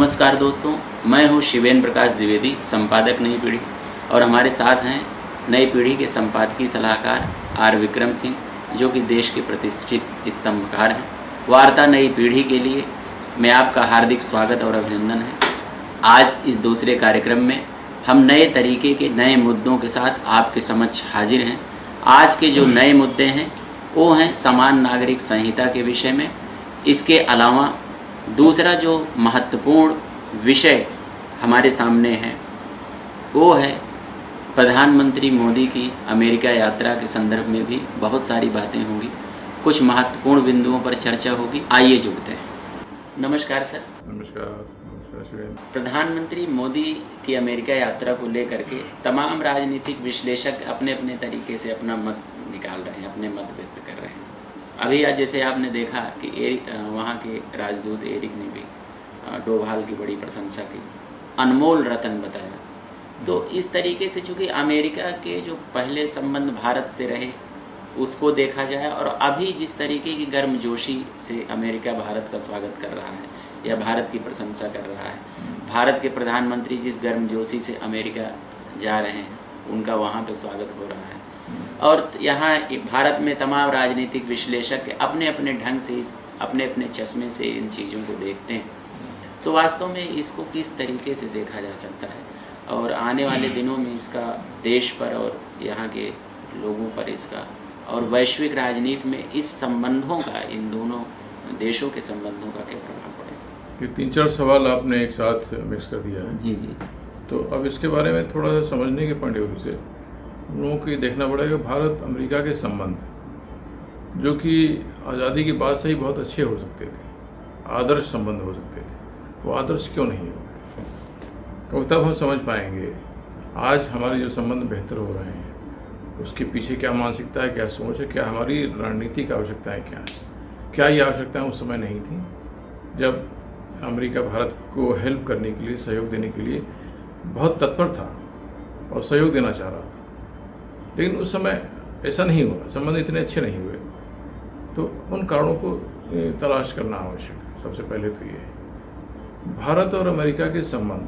नमस्कार दोस्तों, मैं हूं शिवेंद्र प्रकाश द्विवेदी, संपादक नई पीढ़ी, और हमारे साथ हैं नई पीढ़ी के संपादकीय सलाहकार आर विक्रम सिंह, जो कि देश के प्रतिष्ठित स्तंभकार हैं। वार्ता नई पीढ़ी के लिए मैं आपका हार्दिक स्वागत और अभिनंदन है। आज इस दूसरे कार्यक्रम में हम नए तरीके के नए मुद्दों के साथ आपके समक्ष हाजिर हैं। आज के जो नए मुद्दे हैं वो हैं समान नागरिक संहिता के विषय में। इसके अलावा दूसरा जो महत्वपूर्ण विषय हमारे सामने है वो है प्रधानमंत्री मोदी की अमेरिका यात्रा के संदर्भ में भी बहुत सारी बातें होंगी, कुछ महत्वपूर्ण बिंदुओं पर चर्चा होगी। आइए जुड़ते हैं। नमस्कार सर। नमस्कार शिवेंद्र। प्रधानमंत्री मोदी की अमेरिका यात्रा को लेकर के तमाम राजनीतिक विश्लेषक अपने अपने तरीके से अपना मत निकाल रहे हैं, अपने मत व्यक्त कर रहे हैं। अभी आज जैसे आपने देखा कि वहाँ के राजदूत एरिक ने भी डोभाल की बड़ी प्रशंसा की, अनमोल रतन बताया। तो इस तरीके से चूँकि अमेरिका के जो पहले संबंध भारत से रहे उसको देखा जाए, और अभी जिस तरीके की गर्मजोशी से अमेरिका भारत का स्वागत कर रहा है या भारत की प्रशंसा कर रहा है, भारत के प्रधानमंत्री जिस गर्मजोशी से अमेरिका जा रहे हैं उनका वहाँ पे स्वागत हो रहा है, और यहाँ भारत में तमाम राजनीतिक विश्लेषक अपने अपने ढंग से अपने अपने चश्मे से इन चीज़ों को देखते हैं। तो वास्तव में इसको किस तरीके से देखा जा सकता है, और आने वाले दिनों में इसका देश पर और यहाँ के लोगों पर इसका और वैश्विक राजनीति में इस संबंधों का, इन दोनों देशों के संबंधों का क्या प्रभाव पड़ेगा? ये 3-4 सवाल आपने एक साथ मिक्स कर दिया है। जी जी। तो अब इसके बारे में थोड़ा सा समझने के पॉइंट ऑफ व्यू से हम लोगों को ये देखना पड़ेगा भारत अमेरिका के संबंध, जो कि आज़ादी के बाद से ही बहुत अच्छे हो सकते थे, आदर्श संबंध हो सकते थे, वो आदर्श क्यों नहीं हो? क्योंकि तब हम समझ पाएंगे आज हमारे जो संबंध बेहतर हो रहे हैं उसके पीछे क्या मानसिकता है, क्या सोच है, क्या हमारी रणनीतिक आवश्यकताएं क्या हैं। क्या ये आवश्यकताएं उस समय नहीं थी जब अमेरिका भारत को हेल्प करने के लिए, सहयोग देने के लिए बहुत तत्पर था और सहयोग देना चाह रहा था, लेकिन उस समय ऐसा नहीं हुआ, संबंध इतने अच्छे नहीं हुए। तो उन कारणों को तलाश करना आवश्यक है। सबसे पहले तो ये भारत और अमेरिका के संबंध,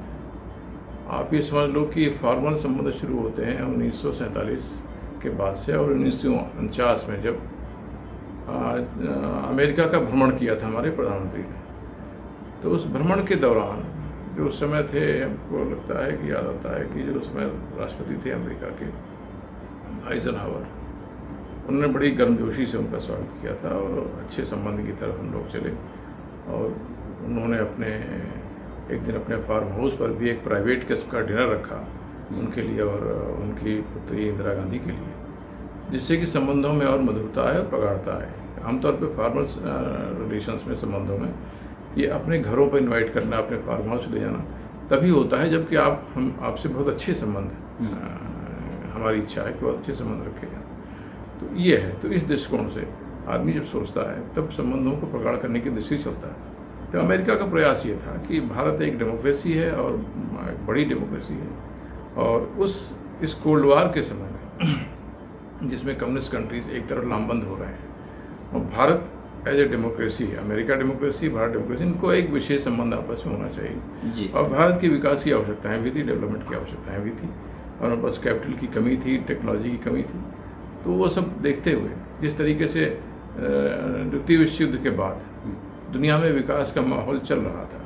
आप ये समझ लो कि फॉर्मल संबंध शुरू होते हैं 1947 के बाद से, और 1949 में जब अमेरिका का भ्रमण किया था हमारे प्रधानमंत्री ने। तो उस भ्रमण के दौरान जो उस समय थे, हमको लगता है कि याद आता है कि जो उस समय राष्ट्रपति थे अमेरिका के आइजनहावर, उन्होंने बड़ी गर्मजोशी से उनका स्वागत किया था और अच्छे संबंध की तरफ हम लोग चले। और उन्होंने एक दिन अपने फार्म हाउस पर भी एक प्राइवेट किस्म का डिनर रखा उनके लिए और उनकी पुत्री इंदिरा गांधी के लिए, जिससे कि संबंधों में और मधुरता है और प्रगाढ़ता है। आमतौर पर फॉर्मल रिलेशंस में, संबंधों में, ये अपने घरों पर इनवाइट करना, अपने फार्म हाउस ले जाना तभी होता है जबकि हम आपसे बहुत अच्छे संबंध, हमारी इच्छा है कि बहुत अच्छे संबंध रखे जाएं। तो ये है। तो इस दृष्टिकोण से आदमी जब सोचता है तब संबंधों को प्रगाढ़ करने की दृष्टि चलता है। तो अमेरिका का प्रयास ये था कि भारत एक डेमोक्रेसी है और एक बड़ी डेमोक्रेसी है, और इस कोल्ड वार के समय में जिसमें कम्युनिस्ट कंट्रीज एक तरफ लामबंद हो रहे हैं और Bharat as a democracy, America democracy, Bharat democracy, इनको एक विशेष संबंध आपस में होना चाहिए जी। और भारत की विकास की आवश्यकताएं भी थी, डेवलपमेंट की आवश्यकताएं भी थी, और हमारे पास कैपिटल की कमी थी, टेक्नोलॉजी की कमी थी। तो वो सब देखते हुए जिस तरीके से द्वितीय विश्व युद्ध के बाद दुनिया में विकास का माहौल चल रहा था,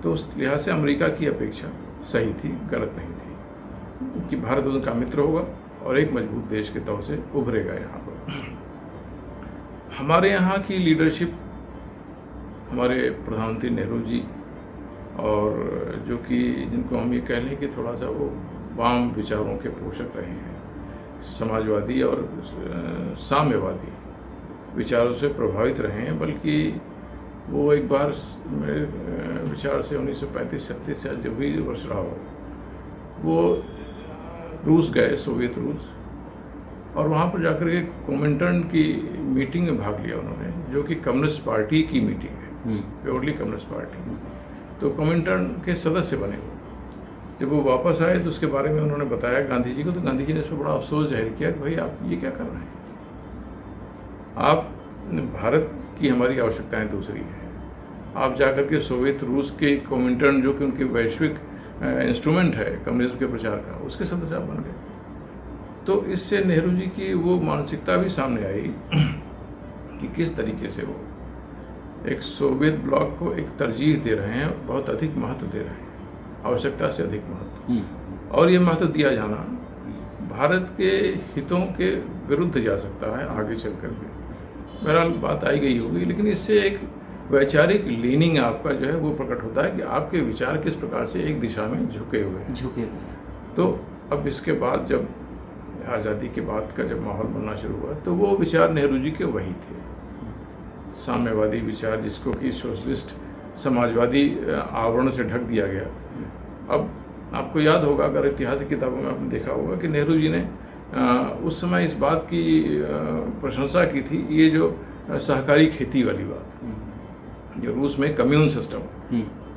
तो उस लिहाज से अमेरिका की अपेक्षा सही थी, गलत नहीं थी, कि भारत उनका मित्र होगा और एक मजबूत देश के तौर से उभरेगा। यहाँ पर हमारे यहाँ की लीडरशिप, हमारे प्रधानमंत्री नेहरू जी, और जो कि जिनको हम ये कह लें कि थोड़ा सा वो वाम विचारों के पोषक रहे हैं, समाजवादी और साम्यवादी विचारों से प्रभावित रहे हैं, बल्कि वो एक बार मेरे विचार से 1935-36 से जब भी वर्ष रहा हो, वो रूस गए, सोवियत रूस, और वहाँ पर जाकर के कोमिंटर्न की मीटिंग में भाग लिया उन्होंने, जो कि कम्युनिस्ट पार्टी की मीटिंग है, प्योरली कम्युनिस्ट पार्टी। तो कोमिंटर्न के सदस्य बने वो। जब वो वापस आए तो उसके बारे में उन्होंने बताया गांधी जी को, तो गांधी जी ने उसमें बड़ा अफसोस जाहिर किया कि भाई आप ये क्या कर रहे हैं, आप भारत की हमारी आवश्यकताएं दूसरी हैं, आप जाकर के सोवियत रूस के कोमिंटर्न, जो कि उनकी वैश्विक इंस्ट्रूमेंट है कम्युनिज्म के प्रचार का, उसके सदस्य आप बन गए। तो इससे नेहरू जी की वो मानसिकता भी सामने आई कि किस तरीके से वो एक सोवियत ब्लॉक को एक तरजीह दे रहे हैं, बहुत अधिक महत्व दे रहे हैं, आवश्यकता से अधिक महत्व। और ये महत्व दिया जाना भारत के हितों के विरुद्ध जा सकता है आगे चल करके। बहरहाल बात आई गई होगी, लेकिन इससे एक वैचारिक लीनिंग आपका जो है वो प्रकट होता है कि आपके विचार किस प्रकार से एक दिशा में झुके हुए हैं। तो अब इसके बाद जब आज़ादी के बाद का जब माहौल बनना शुरू हुआ, तो वो विचार नेहरू जी के वही थे, साम्यवादी विचार, जिसको कि सोशलिस्ट समाजवादी आवरण से ढक दिया गया। अब आपको याद होगा, अगर ऐतिहासिक किताबों में आपने देखा होगा कि नेहरू जी ने उस समय इस बात की प्रशंसा की थी, ये जो सहकारी खेती वाली बात, जो रूस में कम्यून सिस्टम,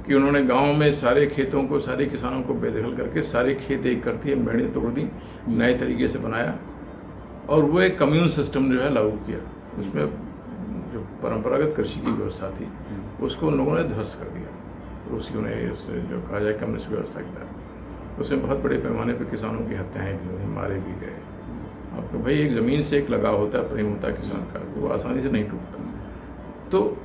कि उन्होंने गांव में सारे खेतों को, सारे किसानों को बेदखल करके सारे खेत एक कर दिए, मेढ़े तोड़ दी, नए तरीके से बनाया, और वो एक कम्यून सिस्टम जो है लागू किया। उसमें जो परंपरागत कृषि की व्यवस्था थी उसको उन लोगों ने ध्वस्त कर दिया, रूसियों ने, जो कहा जाए कम्युनिस्ट व्यवस्था की तरह। उसमें बहुत बड़े पैमाने पर किसानों की हत्याएँ भी हुई, मारे भी गए। आपको भाई एक ज़मीन से एक लगाव होता है, प्रेम होता है किसान का, वो आसानी से नहीं टूटता। तो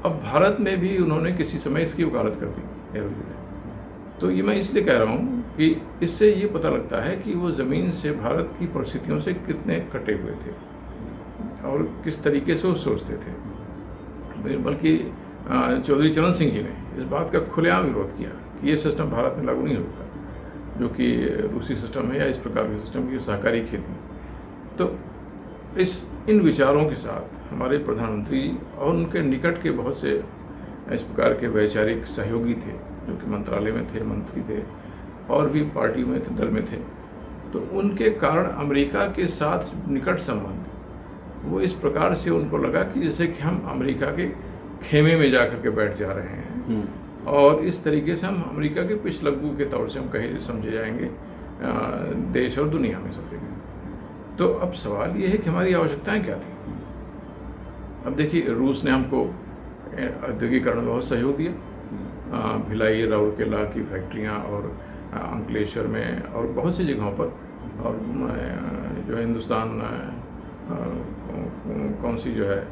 अब भारत में भी उन्होंने किसी समय इसकी वकालत कर दी नेहरू जी ने। तो ये मैं इसलिए कह रहा हूँ कि इससे ये पता लगता है कि वो ज़मीन से, भारत की परिस्थितियों से कितने कटे हुए थे और किस तरीके से वो सोचते थे। बल्कि चौधरी चरण सिंह जी ने इस बात का खुलेआम विरोध किया कि ये सिस्टम भारत में लागू नहीं होता, जो कि रूसी सिस्टम है या इस प्रकार के सिस्टम की सहकारी खेती। तो इन विचारों के साथ हमारे प्रधानमंत्री और उनके निकट के बहुत से इस प्रकार के वैचारिक सहयोगी थे, जो कि मंत्रालय में थे, मंत्री थे, और भी पार्टी में थे, दल में थे। तो उनके कारण अमेरिका के साथ निकट संबंध, वो इस प्रकार से उनको लगा कि जैसे कि हम अमेरिका के खेमे में जाकर के बैठ जा रहे हैं, और इस तरीके से हम अमेरिका के पिछलग्गू के तौर से हम कहीं समझे जाएंगे, देश और दुनिया में समझे गए। तो अब सवाल ये है कि हमारी आवश्यकताएं क्या थी। अब देखिए, रूस ने हमको औद्योगिकरण में बहुत सहयोग दिया। भिलाई, राउरकेला की फैक्ट्रियां और अंकलेश्वर में और बहुत सी जगहों पर, और जो हिंदुस्तान कौन सी जो है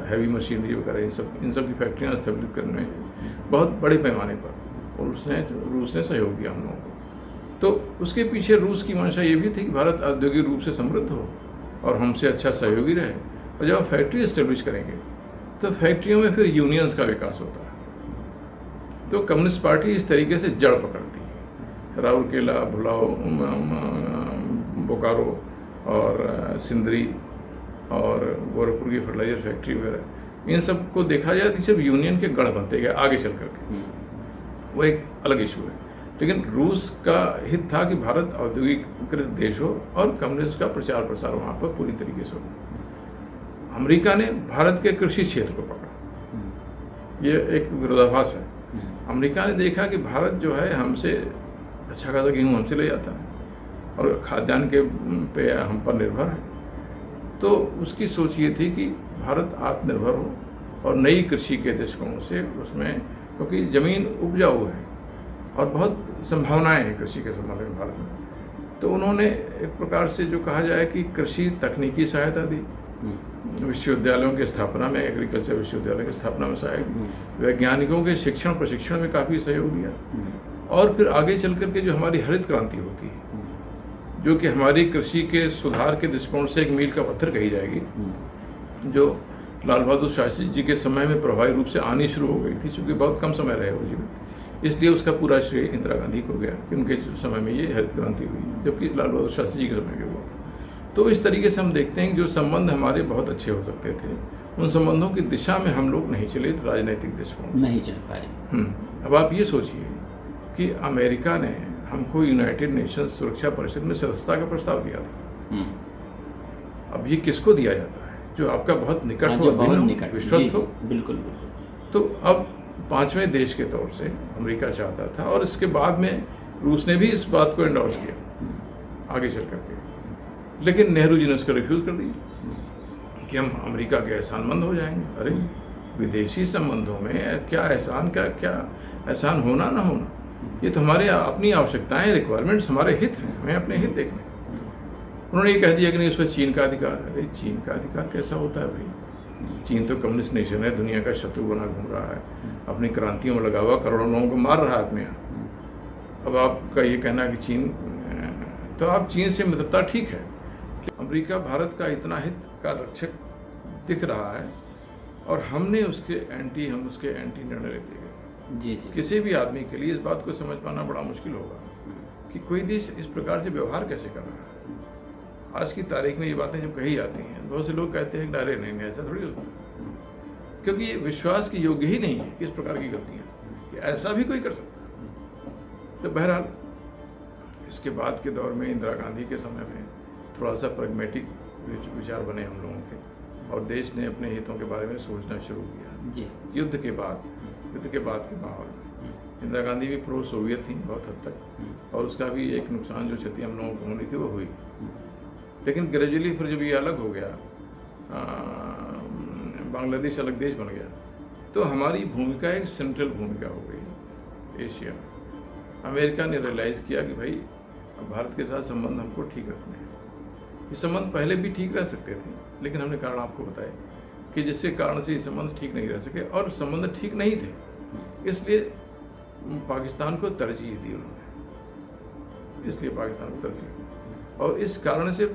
हैवी मशीनरी वगैरह, इन सब की फैक्ट्रियां स्थापित करने में बहुत बड़े पैमाने पर रूस ने सहयोग दिया हम लोगों को। तो उसके पीछे रूस की मंशा ये भी थी कि भारत औद्योगिक रूप से समृद्ध हो और हमसे अच्छा सहयोगी रहे। और जब आप फैक्ट्री इस्टेब्लिश करेंगे तो फैक्ट्रियों में फिर यूनियंस का विकास होता है। तो कम्युनिस्ट पार्टी इस तरीके से जड़ पकड़ती है। राउरकेला, भुलाओ, बोकारो और सिंदरी और गोरखपुर की फर्टिलाइजर फैक्ट्री वगैरह, इन सब को देखा जाए तो सब यूनियन के गढ़ बनते गए आगे चल करके। वो एक अलग इशू है। लेकिन रूस का हित था कि भारत औद्योगिकृत देश हो और कम्युनिस्ट का प्रचार प्रसार वहाँ पर पूरी तरीके से हो। अमेरिका ने भारत के कृषि क्षेत्र को पकड़ा। ये एक विरोधाभास है। अमेरिका ने देखा कि भारत जो है हमसे अच्छा खासा गेहूँ हमसे ले जाता है और खाद्यान्न के पे हम पर निर्भर है। तो उसकी सोच ये थी कि भारत आत्मनिर्भर हो और नई कृषि के दृष्टिकोण से उसमें, क्योंकि ज़मीन उपजाऊ है और बहुत संभावनाएं हैं कृषि के संबंध में भारत में। तो उन्होंने एक प्रकार से जो कहा जाए कि कृषि तकनीकी सहायता दी, विश्वविद्यालयों की स्थापना में, एग्रीकल्चर विश्वविद्यालय की स्थापना में सहायक, वैज्ञानिकों के शिक्षण प्रशिक्षण में काफ़ी सहयोग दिया। और फिर आगे चल करके जो हमारी हरित क्रांति होती है, जो कि हमारी कृषि के सुधार के दृष्टिकोण से एक मील का पत्थर कही जाएगी, जो लाल बहादुर शास्त्री जी के समय में प्रभावी रूप से आनी शुरू हो गई थी। चूँकि बहुत कम समय रहे वो जीवित, इसलिए उसका पूरा श्रेय इंदिरा गांधी को गया कि उनके समय में ये हरित क्रांति हुई, जबकि लाल बहादुर शास्त्री जी के समय में हुआ। तो इस तरीके से हम देखते हैं कि जो संबंध हमारे बहुत अच्छे हो सकते थे, उन संबंधों की दिशा में हम लोग नहीं चले, राजनीतिक दृष्टिकोण नहीं चल पाए। अब आप ये सोचिए कि अमेरिका ने हमको यूनाइटेड नेशंस सुरक्षा परिषद में सदस्यता का प्रस्ताव दिया था। अब ये किसको दिया जाता है? जो आपका बहुत निकट हो, विश्वस्त हो। बिल्कुल। तो अब 5वें देश के तौर से अमेरिका चाहता था, और इसके बाद में रूस ने भी इस बात को एंडोर्स किया आगे चल करके। लेकिन नेहरू जी ने उसको रिफ्यूज़ कर दिया कि हम अमेरिका के एहसानमंद हो जाएंगे। अरे विदेशी संबंधों में क्या एहसान, क्या एहसान होना ना होना, ये तो हमारे अपनी आवश्यकताएं, रिक्वायरमेंट्स, हमारे हित हैं, हमें अपने हित देखने। उन्होंने ये कह दिया कि नहीं, उस पर चीन का अधिकार है। अरे चीन का अधिकार कैसा होता है भाई? चीन तो कम्युनिस्ट नेशन है, दुनिया का शत्रु बना घूम रहा है, अपनी क्रांतियों में लगा हुआ करोड़ों लोगों को मार रहा है अपने यहाँ। अब आपका ये कहना कि चीन, तो आप चीन से मित्रता ठीक है, अमेरिका भारत का इतना हित का रक्षक दिख रहा है और हमने उसके एंटी निर्णय ले दिए। जी जी। किसी भी आदमी के लिए इस बात को समझ पाना बड़ा मुश्किल होगा कि कोई देश इस प्रकार से व्यवहार कैसे कर रहा है। आज की तारीख में ये बातें जब कही जाती हैं, बहुत से लोग कहते हैं कि अरे नहीं ऐसा थोड़ी होता है, क्योंकि ये विश्वास के योग्य ही नहीं है कि इस प्रकार की गलतियाँ कि ऐसा भी कोई कर सकता है। तो बहरहाल इसके बाद के दौर में इंदिरा गांधी के समय में थोड़ा सा प्रैग्मेटिक विचार बने हम लोगों के, और देश ने अपने हितों के बारे में सोचना शुरू किया। जी। युद्ध के बाद के माहौल में इंदिरा गांधी भी प्रो सोवियत थी बहुत हद तक, और उसका भी एक नुकसान, जो क्षति हम लोगों को होनी थी वो हुई। लेकिन ग्रेजुअली फिर जब ये अलग हो गया, बांग्लादेश अलग देश बन गया, तो हमारी भूमिका एक सेंट्रल भूमिका हो गई एशिया में। अमेरिका ने रियलाइज़ किया कि भाई अब भारत के साथ संबंध हमको ठीक रखने हैं। ये संबंध पहले भी ठीक रह सकते थे, लेकिन हमने कारण आपको बताया कि जिसके कारण से ये संबंध ठीक नहीं रह सके, और संबंध ठीक नहीं थे, इसलिए पाकिस्तान को तरजीह दी उन्होंने, इसलिए पाकिस्तान को तरजीह दी, और इस कारण से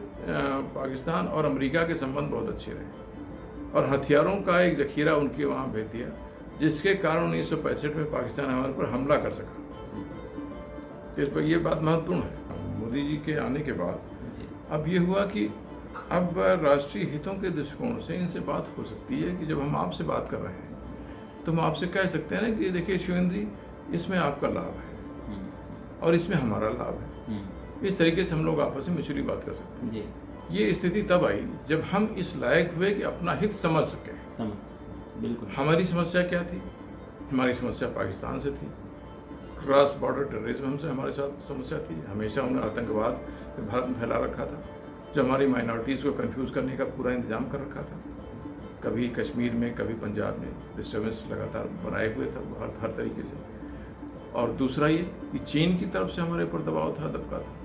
पाकिस्तान और अमेरिका के संबंध बहुत अच्छे रहे, और हथियारों का एक जखीरा उनके वहाँ भेज दिया, जिसके कारण 1965 में पाकिस्तान हमारे पर हमला कर सका। तो इस पर यह बात महत्वपूर्ण है। मोदी जी के आने के बाद अब ये हुआ कि अब राष्ट्रीय हितों के दृष्टिकोण से इनसे बात हो सकती है कि जब हम आपसे बात कर रहे हैं तो हम आपसे कह सकते हैं ना कि देखिए शिवेंद्र जी, इसमें आपका लाभ है और इसमें हमारा लाभ है। इस तरीके से हम लोग आपस में म्यूचुअली बात कर सकते हैं। ये स्थिति तब आई जब हम इस लायक हुए कि अपना हित समझ सके। बिल्कुल। हमारी समस्या क्या थी? हमारी समस्या पाकिस्तान से थी, क्रॉस बॉर्डर टेररिज्म हमसे हमारे साथ समस्या थी। हमेशा उन्होंने आतंकवाद भारत में फैला रखा था, जो हमारी माइनॉरिटीज़ को कंफ्यूज करने का पूरा इंतजाम कर रखा था। कभी कश्मीर में, कभी पंजाब में डिस्टर्बेंस लगातार बनाए हुए था हर तरीके से। और दूसरा ये कि चीन की तरफ से हमारे ऊपर दबाव था, दबका था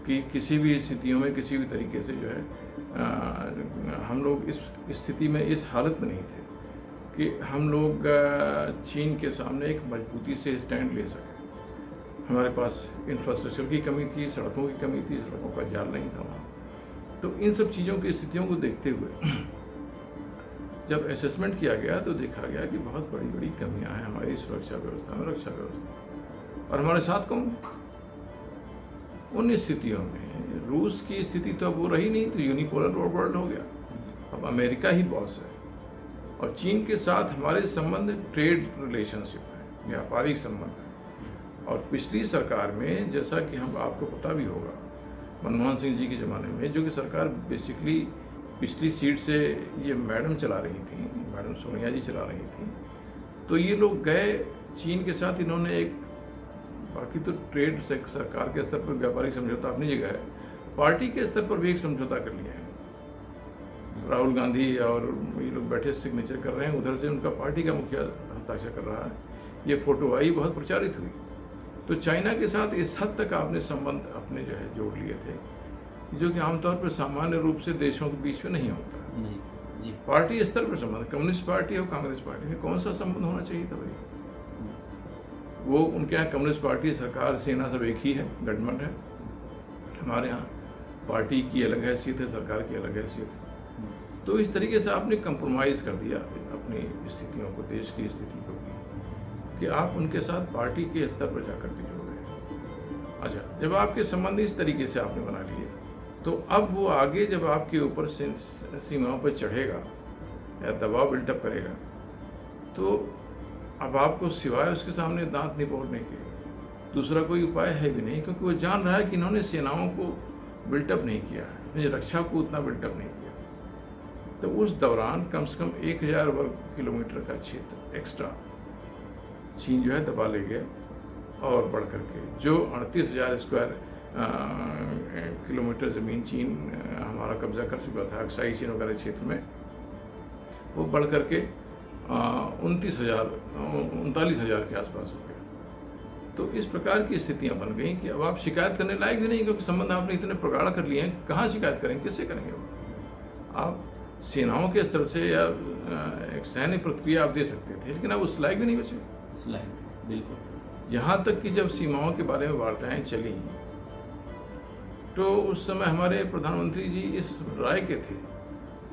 कि किसी भी स्थितियों में, किसी भी तरीके से जो है हम लोग इस स्थिति में, इस हालत में नहीं थे कि हम लोग चीन के सामने एक मजबूती से स्टैंड ले सकें। हमारे पास इंफ्रास्ट्रक्चर की कमी थी, सड़कों की कमी थी, सड़कों का जाल नहीं था वहाँ। तो इन सब चीज़ों की स्थितियों को देखते हुए जब असेसमेंट किया गया तो देखा गया कि बहुत बड़ी बड़ी कमियां हैं हमारी सुरक्षा व्यवस्था में, रक्षा व्यवस्था। और हमारे साथ कौन? उन स्थितियों में रूस की स्थिति तो अब वो रही नहीं, तो यूनिपोलर वर्ल्ड हो गया। अब अमेरिका ही बॉस है, और चीन के साथ हमारे संबंध ट्रेड रिलेशनशिप है, व्यापारिक संबंध है। और पिछली सरकार में, जैसा कि हम आपको पता भी होगा, मनमोहन सिंह जी के ज़माने में, जो कि सरकार बेसिकली पिछली सीट से ये मैडम चला रही थी, मैडम सोनिया जी चला रही थी, तो ये लोग गए चीन के साथ, इन्होंने एक, बाकी तो ट्रेड से सरकार के स्तर पर व्यापारिक समझौता अपनी जगह है, पार्टी के स्तर पर भी एक समझौता कर लिया है। राहुल गांधी और ये लोग बैठे सिग्नेचर कर रहे हैं, उधर से उनका पार्टी का मुखिया हस्ताक्षर कर रहा है। ये फोटो आई, बहुत प्रचारित हुई। तो चाइना के साथ इस हद तक आपने संबंध अपने जो है जोड़ लिए थे, जो कि आमतौर पर सामान्य रूप से देशों के बीच में नहीं होता। नहीं जी। पार्टी स्तर पर संबंध, कम्युनिस्ट पार्टी और कांग्रेस पार्टी में कौन सा संबंध होना चाहिए था भाई? वो उनके यहाँ कम्युनिस्ट पार्टी, सरकार, सेना सब एक ही है, गठबंधन है। हमारे यहाँ पार्टी की अलग हैसियत है, सरकार की अलग हैसियत है। तो इस तरीके से आपने कंप्रोमाइज़ कर दिया अपनी स्थितियों को, देश की स्थिति को, कि आप उनके साथ पार्टी के स्तर पर जाकर के जुड़ गए। अच्छा, जब आपके संबंध इस तरीके से आपने बना लिए, तो अब वो आगे जब आपके ऊपर सीमाओं पर चढ़ेगा या दबाव बिल्टअप करेगा, तो अब आपको सिवाय उसके सामने दांत निपोड़ने के दूसरा कोई उपाय है भी नहीं, क्योंकि वो जान रहा है कि इन्होंने सेनाओं को बिल्टअप नहीं किया है, अपनी रक्षा को उतना बिल्टअप नहीं किया। तो उस दौरान कम से कम 1000 वर्ग किलोमीटर का क्षेत्र एक्स्ट्रा चीन जो है दबा ले गया, और बढ़ करके जो 38,000 स्क्वायर किलोमीटर ज़मीन चीन हमारा कब्जा कर चुका था अक्साई चीन वगैरह क्षेत्र में, वो बढ़ करके 39,000 के आसपास हो गया। तो इस प्रकार की स्थितियां बन गई कि अब आप शिकायत करने लायक भी नहीं, क्योंकि संबंध आपने इतने प्रगाढ़ कर लिए हैं, कहाँ शिकायत करेंगे, किससे करेंगे? आप सेनाओं के स्तर से या एक सैन्य प्रतिक्रिया आप दे सकते थे, लेकिन अब उस लायक भी नहीं बचे। उस लायक बिल्कुल। यहाँ तक कि जब सीमाओं के बारे में वार्ताएं चली तो उस समय हमारे प्रधानमंत्री जी इस राय के थे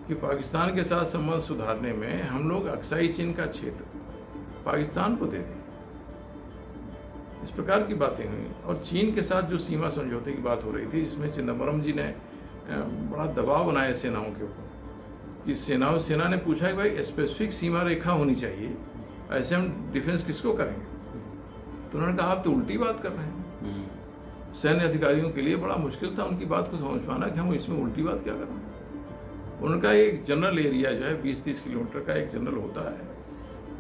कि पाकिस्तान के साथ संबंध सुधारने में हम लोग अक्साई चीन का क्षेत्र पाकिस्तान को दे दें। इस प्रकार की बातें हुई और चीन के साथ जो सीमा समझौते की बात हो रही थी, जिसमें चिदम्बरम जी ने बड़ा दबाव बनाया सेनाओं के ऊपर कि सेना ने पूछा कि भाई स्पेसिफिक सीमा रेखा होनी चाहिए, ऐसे हम डिफेंस किसको करेंगे? तो उन्होंने कहा आप तो उल्टी बात कर रहे हैं। सैन्य अधिकारियों के लिए बड़ा मुश्किल था उनकी बात को समझ पाना कि हम इसमें उल्टी बात क्या कर रहे हैं। उनका एक जनरल एरिया जो है 20-30 किलोमीटर का एक जनरल होता है,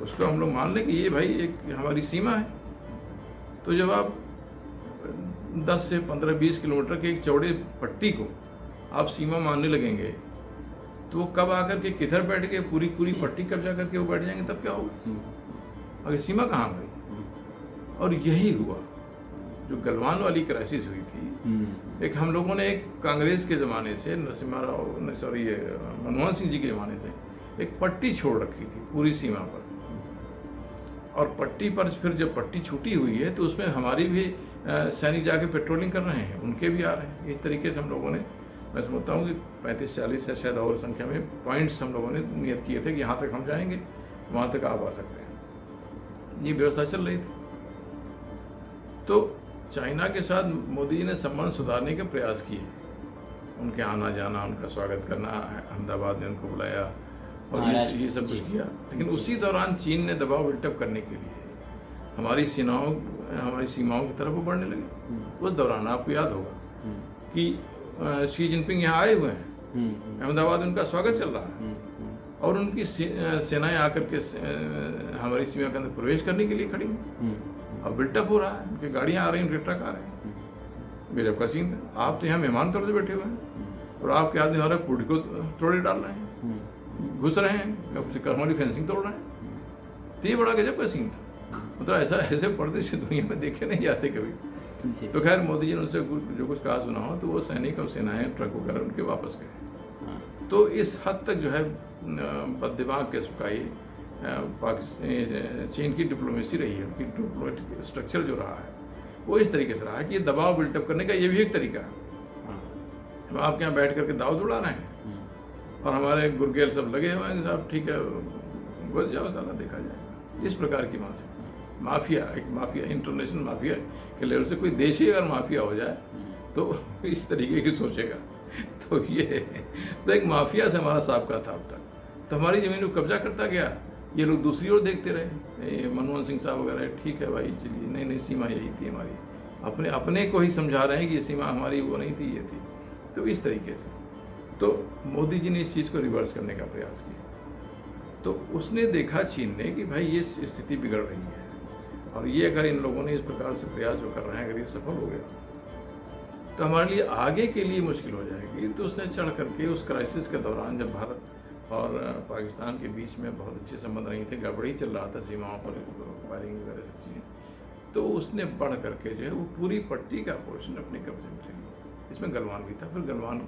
उसको हम लोग मान लें कि ये भाई एक हमारी सीमा है। तो जब आप 10 से 15-20 किलोमीटर के एक चौड़े पट्टी को आप सीमा मानने लगेंगे तो वो कब आकर के किधर बैठ के पूरी पट्टी कब्जा करके वो बैठ जाएंगे, तब क्या होगा? अगर सीमा कहाँ गई? और यही हुआ जो गलवान वाली क्राइसिस हुई थी। एक हम लोगों ने एक कांग्रेस के ज़माने से मनमोहन सिंह जी के ज़माने से एक पट्टी छोड़ रखी थी पूरी सीमा पर, और पट्टी पर फिर जब पट्टी छूटी हुई है तो उसमें हमारी भी सैनिक जाके पेट्रोलिंग कर रहे हैं, उनके भी आ रहे हैं। इस तरीके से हम लोगों ने, मैं समझता हूँ कि 35-40 या शायद और संख्या में पॉइंट्स हम लोगों ने नियत किए थे कि यहाँ तक हम जाएंगे, वहाँ तक आप आ सकते हैं। ये व्यवस्था चल रही थी। तो चाइना के साथ मोदी जी ने संबंध सुधारने के प्रयास किए, उनके आना जाना, उनका स्वागत करना, अहमदाबाद में उनको बुलाया और ये सब कुछ किया। लेकिन उसी दौरान चीन ने दबाव बिल्टअप करने के लिए हमारी सीमाओं की तरफ वो बढ़ने लगे। उस दौरान आपको याद होगा कि शी जिनपिंग यहाँ आए हुए हैं, अहमदाबाद में उनका स्वागत चल रहा है और उनकी सेनाएं आकर के हमारी सीमा के अंदर प्रवेश करने के लिए खड़ी हैं। अब बिल्टअप हो रहा है, उनकी गाड़ियाँ आ रही हैं, उनके ट्रक आ रहे हैं। गजब का सीन था। आप तो यहाँ मेहमान तौर से बैठे हुए हैं और आपके आदमी हमारे पुल को तोड़े डाल रहे हैं, घुस रहे हैं, हमारी फेंसिंग तोड़ रहे हैं। तो ये बड़ा गजब का सीन था। मतलब ऐसे परिदृश्य दुनिया में देखे नहीं जाते कभी। तो खैर मोदी जी ने उनसे जो कुछ कहा सुना हो तो वो सैनिक और सेनाएं ट्रक वगैरह उनके वापस गए। तो इस हद तक जो है बददिमाग किस्म का ये पाकिस्तान चीन की डिप्लोमेसी रही है, उनकी डिप्लोमेटिक स्ट्रक्चर जो रहा है वो इस तरीके से रहा है कि ये दबाव बिल्टअप करने का ये भी एक तरीका है। हम आपके यहाँ बैठ करके दाव उड़ा रहे हैं और हमारे गुरगेल सब लगे हुए हैं, साहब ठीक है घुस जाओ, साला देखा जाएगा। इस प्रकार की माफिया इंटरनेशनल माफिया के लेवल से कोई देश ही अगर माफिया हो जाए तो इस तरीके की सोचेगा। तो ये तो एक माफिया से हमारा साबका था अब तक। तो हमारी ज़मीन को कब्जा करता गया, ये लोग दूसरी ओर देखते रहे, मनमोहन सिंह साहब वगैरह, ठीक है भाई चलिए, नहीं सीमा यही थी हमारी, अपने को ही समझा रहे हैं कि ये सीमा हमारी वो नहीं थी, ये थी। तो इस तरीके से तो मोदी जी ने इस चीज़ को रिवर्स करने का प्रयास किया। तो उसने देखा चीन ने कि भाई ये स्थिति बिगड़ रही है और ये अगर इन लोगों ने इस प्रकार से प्रयास जो कर रहे हैं अगर ये सफल हो गया तो हमारे लिए आगे के लिए मुश्किल हो जाएगी। तो उसने चढ़ करके उस क्राइसिस के दौरान जब भारत और पाकिस्तान के बीच में बहुत अच्छे संबंध नहीं थे, गड़बड़ी चल रहा था सीमाओं पर फायरिंग वगैरह सब चीज़ें, तो उसने बढ़ करके जो है वो पूरी पट्टी का पोर्शन अपने कब्जे में ले लिया। इसमें गलवान भी था। फिर गलवान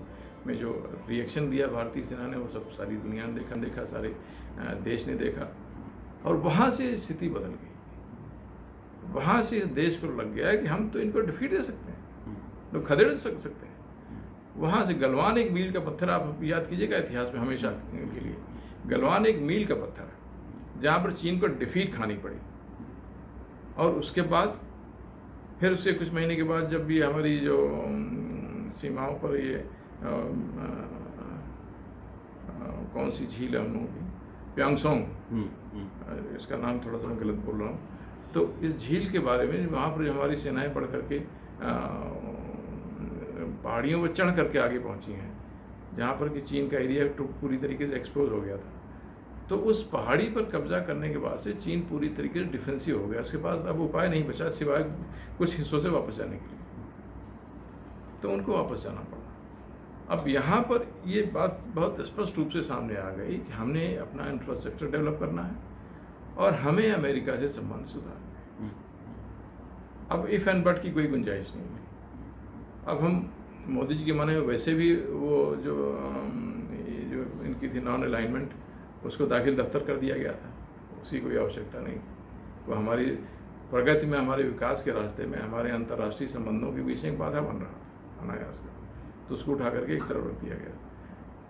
में जो रिएक्शन दिया भारतीय सेना ने वो सब सारी दुनिया ने देखा, सारे देश ने देखा और वहाँ से स्थिति बदल गई। वहाँ से देश को लग गया कि हम तो इनको डिफीट दे सकते हैं, लोग खदेड़ सकते हैं। वहाँ से गलवान एक मील का पत्थर, आप याद कीजिएगा इतिहास में हमेशा के लिए, गलवान एक मील का पत्थर है जहाँ पर चीन को डिफीट खानी पड़ी। और उसके बाद फिर उसके कुछ महीने के बाद जब भी हमारी जो सीमाओं पर ये कौन सी झील है उन लोगों की, प्यांगसोंग, इसका नाम थोड़ा सा मैं गलत बोल रहा हूँ, तो इस झील के बारे में वहाँ पर हमारी सेनाएं बढ़ करके पहाड़ियों पर चढ़ करके आगे पहुँची हैं, जहाँ पर कि चीन का एरिया पूरी तरीके से एक्सपोज हो गया था। तो उस पहाड़ी पर कब्जा करने के बाद से चीन पूरी तरीके से डिफेंसिव हो गया। उसके पास अब उपाय नहीं बचा सिवाय कुछ हिस्सों से वापस जाने के लिए, तो उनको वापस जाना पड़ा। अब यहाँ पर ये बात बहुत स्पष्ट रूप से सामने आ गई कि हमने अपना इंफ्रास्ट्रक्चर डेवलप करना है, और हमें अमेरिका से संबंध सुधारने। अब इफ एंड बट की कोई गुंजाइश नहीं थी। अब हम मोदी जी के माने में वैसे भी वो जो इनकी थी नॉन अलाइनमेंट, उसको दाखिल दफ्तर कर दिया गया था, उसकी कोई आवश्यकता नहीं थी। वो हमारी प्रगति में, हमारे विकास के रास्ते में, हमारे अंतर्राष्ट्रीय संबंधों के बीच में एक बाधा बन रहा था अनायास का, तो उसको उठा करके एक तरफ रख दिया गया।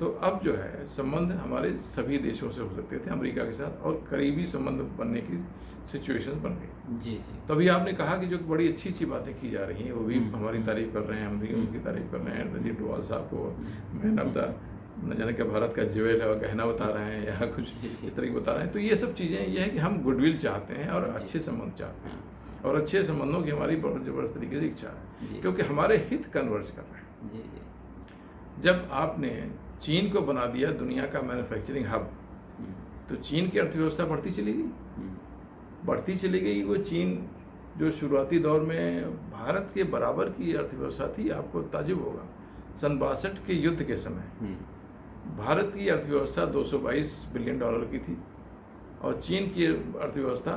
तो अब जो है संबंध हमारे सभी देशों से हो सकते थे अमेरिका के साथ, और करीबी संबंध बनने की सिचुएशन बन गई। जी जी। तो अभी आपने कहा कि जो बड़ी अच्छी अच्छी बातें की जा रही हैं, वो भी हमारी तारीफ कर रहे हैं, हम भी उनकी तारीफ कर रहे हैं। रणजीत डोवाल साहब को मैन ऑफ द न जाने क्या भारत का ज्वेल और गहना बता रहे हैं, या कुछ इस तरह की बता रहे हैं। तो ये सब चीज़ें ये है कि हम गुडविल चाहते हैं और अच्छे संबंध चाहते हैं, और अच्छे संबंधों की हमारी बहुत ज़बरदस्त तरीके से इच्छा है, क्योंकि हमारे हित कन्वर्ज कर रहे हैं। जी जी। जब आपने चीन को बना दिया दुनिया का मैन्युफैक्चरिंग हब, तो चीन की अर्थव्यवस्था बढ़ती चली गई। वो चीन जो शुरुआती दौर में भारत के बराबर की अर्थव्यवस्था थी, आपको ताजुब होगा, सन 62 के युद्ध के समय भारत की अर्थव्यवस्था 222 बिलियन डॉलर की थी, और चीन की अर्थव्यवस्था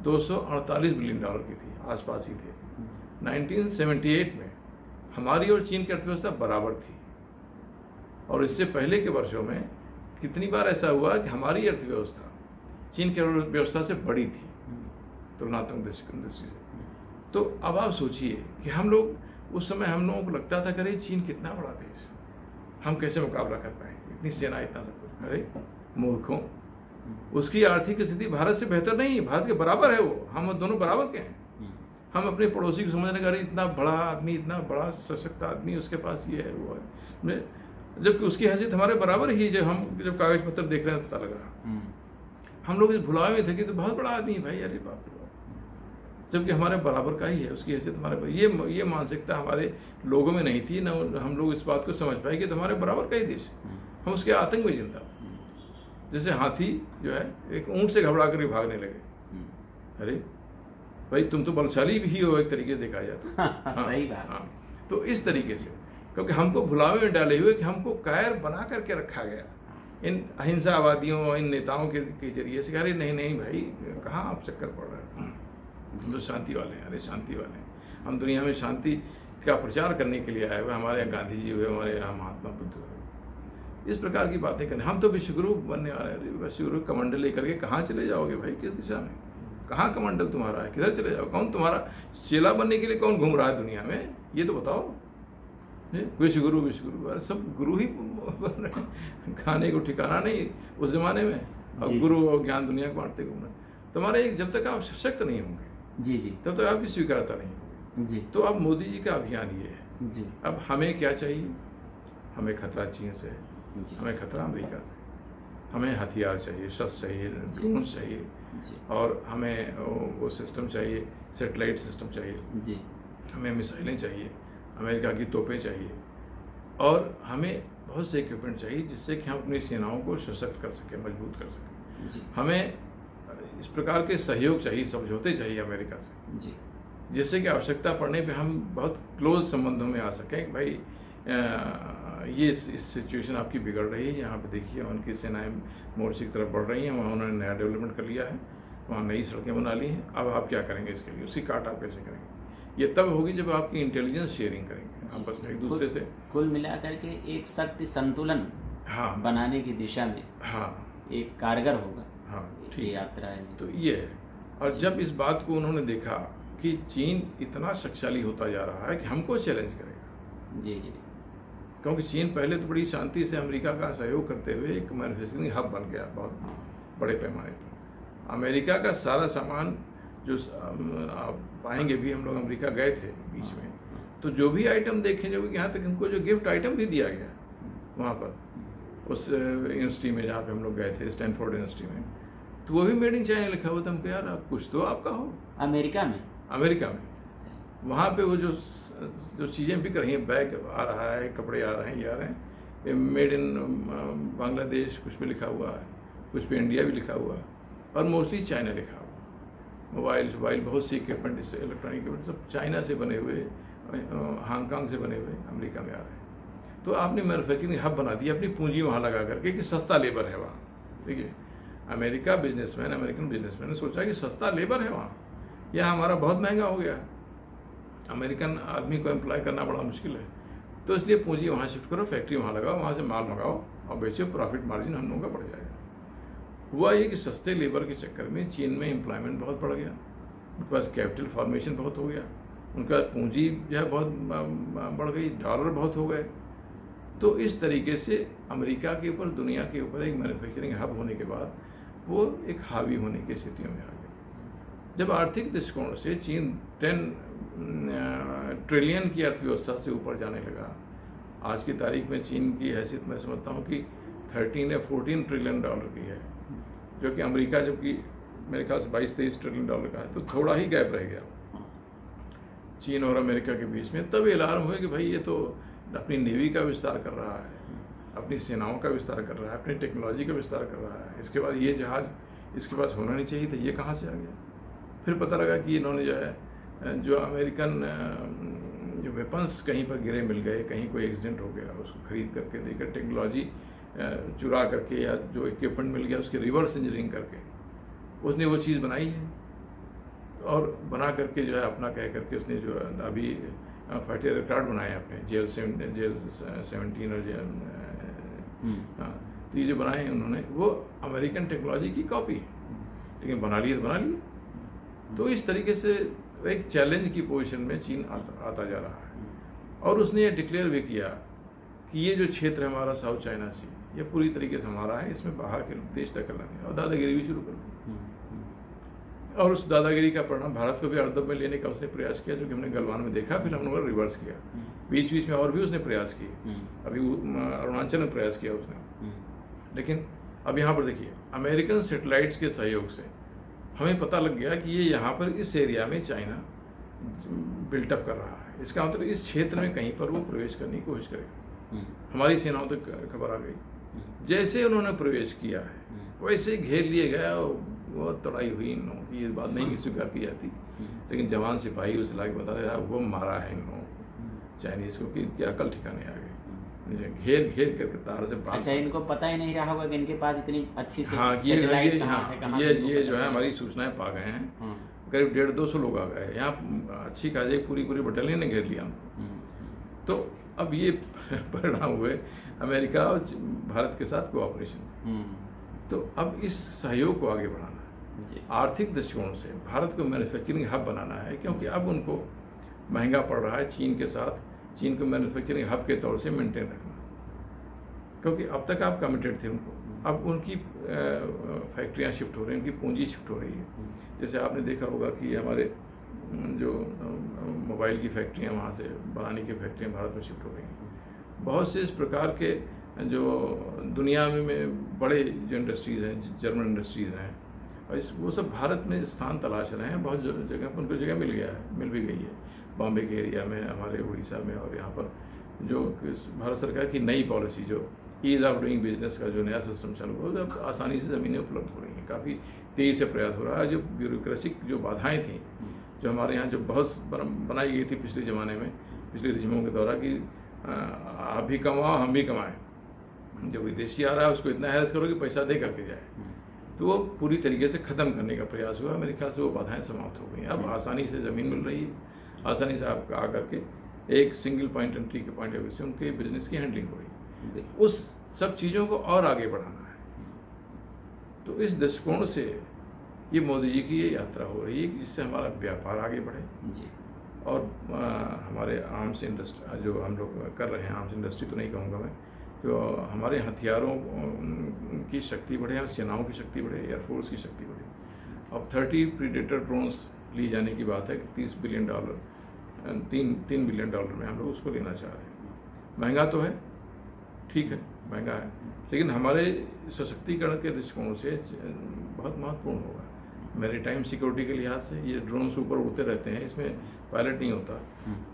248 बिलियन डॉलर की थी, आसपास ही थे। 1978 में हमारी और चीन की अर्थव्यवस्था बराबर थी, और इससे पहले के वर्षों में कितनी बार ऐसा हुआ कि हमारी अर्थव्यवस्था चीन की अर्थव्यवस्था से बड़ी थी तुलनात्मक दृष्टि से। तो अब आप सोचिए कि हम लोग उस समय, हम लोगों को लगता था कि अरे चीन कितना बड़ा देश, हम कैसे मुकाबला कर पाएंगे, इतनी सेना, इतना सब कुछ। अरे मूर्खों, उसकी आर्थिक स्थिति भारत से बेहतर नहीं, भारत के बराबर है वो, हम दोनों बराबर के हैं। हम अपने पड़ोसी को समझने का, अरे इतना बड़ा आदमी, इतना बड़ा सशक्त आदमी, उसके पास ये है वो है, जबकि उसकी हैसियत हमारे बराबर ही। जब कागज पत्र देख रहे हैं तो पता लग रहा, हम लोग इस भुलावे में थे कि तो बहुत बड़ा आदमी है भाई, अरे बाप रे, जबकि हमारे बराबर का ही है, उसकी हैसियत हमारे बराबर। ये मानसिकता हमारे लोगों में नहीं थी, न हम लोग इस बात को समझ पाए कि तो हमारे बराबर का ही देश है। हम उसके आतंक में जिंदा थे, जैसे हाथी जो है एक ऊंट से घबरा कर भागने लगे। अरे भाई, तुम तो बलशाली भी हो एक तरीके से देखा जाए तो। सही बात। हाँ, तो इस तरीके से, क्योंकि हमको भुलावे में डाले हुए, कि हमको कायर बना करके रखा गया इन अहिंसावादियों, इन नेताओं के जरिए से। अरे नहीं भाई, कहाँ आप चक्कर पड़ रहे हैं, हम तो शांति वाले हैं। अरे शांति वाले हैं, हम दुनिया में शांति का प्रचार करने के लिए आए हुए। हमारे यहाँ गांधी जी हुए, हमारे यहाँ महात्मा बुद्ध हुए, इस प्रकार की बातें करें। हम तो विश्वगुरु बनने वाले हैं। विश्वगुरु कमंडल लेकर के कहाँ चले जाओगे भाई, किस दिशा में, कहाँ कमंडल तुम्हारा है, किधर चले जाओ, कौन तुम्हारा चेला बनने के लिए कौन घूम रहा है दुनिया में, ये तो बताओ। विश्वगुरु अरे सब गुरु ही बन रहे हैं, खाने को ठिकाना नहीं उस जमाने में, अब गुरु और ज्ञान दुनिया को बांटते घूम रहे। तुम्हारे जब तक आप सशक्त नहीं होंगे जी जी, तब तक आपकी स्वीकारता नहीं होगी जी। तो अब मोदी जी का अभियान ये है जी। अब हमें क्या चाहिए, हमें खतरा चीन से है, जी। हमें खतरा अमेरिका से, हमें हथियार चाहिए, शस्त्र चाहिए, ड्रोन चाहिए, और हमें वो सिस्टम चाहिए, सैटेलाइट सिस्टम चाहिए जी, हमें मिसाइलें चाहिए, अमेरिका की तोपें चाहिए, और हमें बहुत से इक्विपमेंट चाहिए जिससे कि हम अपनी सेनाओं को सशक्त कर सकें, मजबूत कर सकें जी। हमें इस प्रकार के सहयोग चाहिए, समझौते चाहिए अमेरिका से जी, जिससे कि आवश्यकता पड़ने पे हम बहुत क्लोज संबंधों में आ सकें। भाई ये इस सिचुएशन आपकी बिगड़ रही है, यहाँ पे देखिए उनकी सेनाएं मोर्चे की तरफ बढ़ रही हैं, वहाँ उन्होंने नया डेवलपमेंट कर लिया है, वहाँ नई सड़कें बना ली हैं, अब आप क्या करेंगे इसके लिए, उसकी काट आप कैसे करेंगे। ये तब होगी जब आपकी इंटेलिजेंस शेयरिंग करेंगे आपस में एक दूसरे से। कुल मिलाकर के एक शक्ति संतुलन हाँ बनाने की दिशा में हाँ एक कारगर होगा हाँ ये ठीक यात्रा है। तो ये है। और जब इस बात को उन्होंने देखा कि चीन इतना शक्तिशाली होता जा रहा है कि हमको चैलेंज करेगा, जी जी, क्योंकि चीन पहले तो बड़ी शांति से अमेरिका का सहयोग करते हुए एक मैन्युफैक्चरिंग हब बन गया बहुत बड़े पैमाने पर। अमेरिका का सारा सामान जो आप पाएंगे भी, हम लोग अमेरिका गए थे बीच में, तो जो भी आइटम देखें, जो यहाँ तक हमको जो गिफ्ट आइटम भी दिया गया वहाँ पर उस यूनिवर्सिटी में जहाँ पे हम लोग गए थे, स्टैनफोर्ड यूनिवर्सिटी में, तो वो भी मेड इन चाइना लिखा हुआ था। हमको यार आप कुछ तो आपका हो। अमेरिका में वहाँ पे वो जो चीज़ें बिक रही हैं, बैग आ रहा है, कपड़े आ रहे हैं, ये आ रहे हैं, मेड इन बांग्लादेश कुछ पे लिखा हुआ है, कुछ पे इंडिया भी लिखा हुआ है, और मोस्टली चाइना लिखा हुआ। मोबाइल बहुत सी इक्विपमेंट, इससे इलेक्ट्रॉनिक इक्विपमेंट सब चाइना से बने हुए, हांगकांग से बने हुए अमेरिका में आ रहे हैं। तो आपने मैन्युफैक्चरिंग हब बना दिया, अपनी पूंजी वहाँ लगा करके कि सस्ता लेबर है वहाँ, ठीक है। अमेरिकन बिजनेसमैन ने सोचा कि सस्ता लेबर है वहाँ, यह हमारा बहुत महंगा हो गया, अमेरिकन आदमी को एम्प्लॉय करना बड़ा मुश्किल है, तो इसलिए पूंजी वहाँ शिफ्ट करो, फैक्ट्री वहाँ लगाओ, वहाँ से माल मंगाओ और बेचो, प्रॉफिट मार्जिन हम लोगों का बढ़ जाएगा। हुआ ये कि सस्ते लेबर के चक्कर में चीन में एम्प्लॉयमेंट बहुत बढ़ गया, उनके पास कैपिटल फॉर्मेशन बहुत हो गया, उनका पूंजी जो है बहुत बढ़ गई, डॉलर बहुत हो गए। तो इस तरीके से अमेरिका के ऊपर, दुनिया के ऊपर एक मैन्युफैक्चरिंग हब होने के बाद वो एक हावी होने की स्थितियों में आ गया। जब आर्थिक दृष्टिकोण से चीन 10 ट्रिलियन की अर्थव्यवस्था से ऊपर जाने लगा, आज की तारीख में चीन की हैसियत मैं समझता हूँ कि 13 या 14 ट्रिलियन डॉलर की है, जो कि अमेरिका जबकि मेरे ख्याल से 22-23 ट्रिलियन डॉलर का है, तो थोड़ा ही गैप रह गया चीन और अमेरिका के बीच में। तब अलार्म हुए कि भाई ये तो अपनी नेवी का विस्तार कर रहा है, अपनी सेनाओं का विस्तार कर रहा है, अपनी टेक्नोलॉजी का विस्तार कर रहा है, इसके बाद ये जहाज़ इसके पास होना नहीं चाहिए था, ये कहाँ से आ गया। फिर पता लगा कि इन्होंने जो है जो अमेरिकन जो वेपन्स कहीं पर गिरे मिल गए, कहीं कोई एक्सीडेंट हो गया, उसको खरीद करके देकर, टेक्नोलॉजी चुरा करके या जो इक्विपमेंट मिल गया उसकी रिवर्स इंजीनियरिंग करके उसने वो चीज़ बनाई है, और बना करके जो है अपना कह करके उसने जो अभी फाइटर एयरक्राफ्ट बनाए अपने JL-17 और हाँ, तो ये जो बनाए हैं उन्होंने वो अमेरिकन टेक्नोलॉजी की कॉपी है, लेकिन बना लिए तो बना लिए। तो इस तरीके से एक चैलेंज की पोजीशन में चीन आता जा रहा है, और उसने ये डिक्लेयर भी किया कि ये जो क्षेत्र है हमारा साउथ चाइना सी, ये पूरी तरीके से हमारा है, इसमें बाहर के देश दखल नहीं है, और दादागिरी भी शुरू कर दी। और उस दादागिरी का परिणाम भारत को भी अड़दब में लेने का उसने प्रयास किया, जो कि हमने गलवान में देखा, फिर हम लोगों ने रिवर्स किया, बीच बीच में और भी उसने प्रयास किए, अभी अरुणाचल में प्रयास किया उसने। लेकिन अब यहाँ पर देखिए, अमेरिकन सैटेलाइट्स के सहयोग से हमें पता लग गया कि ये यहाँ पर इस एरिया में चाइना बिल्टअप कर रहा है, इसका मतलब इस क्षेत्र में कहीं पर वो प्रवेश करने की कोशिश करेगा। हमारी सेनाओं तक खबर आ गई, जैसे उन्होंने प्रवेश किया है वैसे घेर लिए गया, वो तड़ाई हुई इन लोगों की, ये बात नहीं स्वीकार की जाती, लेकिन जवान सिपाही उस लायक बता रहा वो मारा है इन लोगों को, चाइनीज़ को, कि इनकी अकल ठिकाने आ गई, घेर घेर करके तार से बात। अच्छा, इनको पता ही नहीं रहा होगा कि इनके पास इतनी अच्छी से हाँ, ये जो है हमारी सूचनाएं पा गए हैं, करीब 150-200 लोग आ गए यहाँ, अच्छी खासी पूरी बटालियन ने घेर लिया हमको। तो अब ये परिणाम हुए अमेरिका और भारत के साथ कोऑपरेशन। तो अब इस सहयोग को आगे बढ़ाना है, आर्थिक दृष्टिकोण से भारत को मैन्युफैक्चरिंग हब बनाना है, क्योंकि अब उनको महंगा पड़ रहा है चीन के साथ, चीन को मैन्युफैक्चरिंग हब के तौर से मेंटेन रखना, क्योंकि अब तक आप कमिटेड थे उनको, अब उनकी फैक्ट्रियाँ शिफ्ट हो रही हैं, उनकी पूंजी शिफ्ट हो रही है। जैसे आपने देखा होगा कि हमारे जो मोबाइल की फैक्ट्रियाँ वहाँ से बनाने की फैक्ट्रियाँ भारत में शिफ्ट हो रही हैं। बहुत से इस प्रकार के जो दुनिया में बड़े जो इंडस्ट्रीज़ हैं, जर्मन इंडस्ट्रीज़ हैं, और वो सब भारत में स्थान तलाश रहे हैं, बहुत जगह पर उनको जगह मिल भी गई है, बॉम्बे के एरिया में, हमारे उड़ीसा में, और यहाँ पर जो भारत सरकार की नई पॉलिसी जो ईज़ ऑफ डूइंग बिजनेस का जो नया सिस्टम चालू हो, जब आसानी से ज़मीनें उपलब्ध हो रही हैं, काफ़ी तेज़ी से प्रयास हो रहा है। जो ब्यूरोक्रेसिक जो बाधाएँ थी, जो हमारे यहाँ जो बहुत बनाई गई थी पिछले ज़माने में, पिछले रिजिमों के दौरान, कि आप भी कमाओ हम भी कमाएँ, जो विदेशी आ रहा है उसको इतना हैरेस करो कि पैसा दे करके जाए, तो वो पूरी तरीके से ख़त्म करने का प्रयास हुआ। मेरे ख्याल से वो बाधाएं समाप्त हो गई। अब आसानी से ज़मीन मिल रही है, आसानी से आप आ करके एक सिंगल पॉइंट एंट्री के पॉइंट ऑफ व्यू से उनके बिजनेस की हैंडलिंग हो रही है। उस सब चीज़ों को और आगे बढ़ाना है। तो इस दृष्टिकोण से ये मोदी जी की ये यात्रा हो रही है, जिससे हमारा व्यापार आगे बढ़े जी, और हमारे आर्म्स इंडस्ट्री जो हम लोग कर रहे हैं, आर्म्स इंडस्ट्री तो नहीं कहूँगा मैं, तो हमारे हथियारों की शक्ति बढ़े, हम सेनाओं की शक्ति बढ़े, एयरफोर्स की शक्ति बढ़े। अब 30 प्रीडेटर ड्रोन्स ली जाने की बात है कि $30 बिलियन, 3 बिलियन डॉलर में हम लोग उसको लेना चाह रहे हैं। महंगा तो है, ठीक है, महंगा है, लेकिन हमारे सशक्तिकरण के दृष्टिकोण से बहुत महत्वपूर्ण होगा। मैरीटाइम सिक्योरिटी के लिहाज से ये ड्रोन्स ऊपर उड़ते रहते हैं, इसमें पायलट नहीं होता,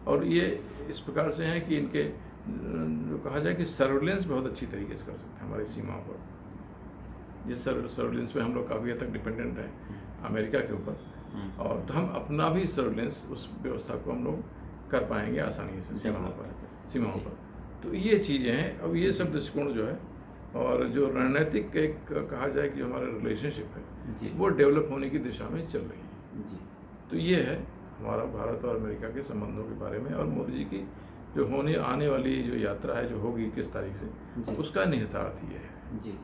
और ये इस प्रकार से हैं कि इनके जो कहा जाए कि सर्वेलेंस बहुत अच्छी तरीके से कर सकते हैं हमारी सीमाओं पर। जिस सर्वेलेंस में हम लोग काफ़ी हद तक डिपेंडेंट हैं अमेरिका के ऊपर, और तो हम अपना भी सर्वेलेंस, उस व्यवस्था को हम लोग कर पाएंगे आसानी से सीमाओं पर। तो ये चीज़ें हैं। अब ये सब दृष्टिकोण जो है और जो रणनीतिक एक कहा जाए कि हमारा रिलेशनशिप है जी वो डेवलप होने की दिशा में चल रही है। जी तो ये है हमारा भारत और अमेरिका के संबंधों के बारे में, और मोदी जी की जो आने वाली जो यात्रा है जो होगी 21 तारीख जी। से, उसका निहितार्थ ये है। जी जी।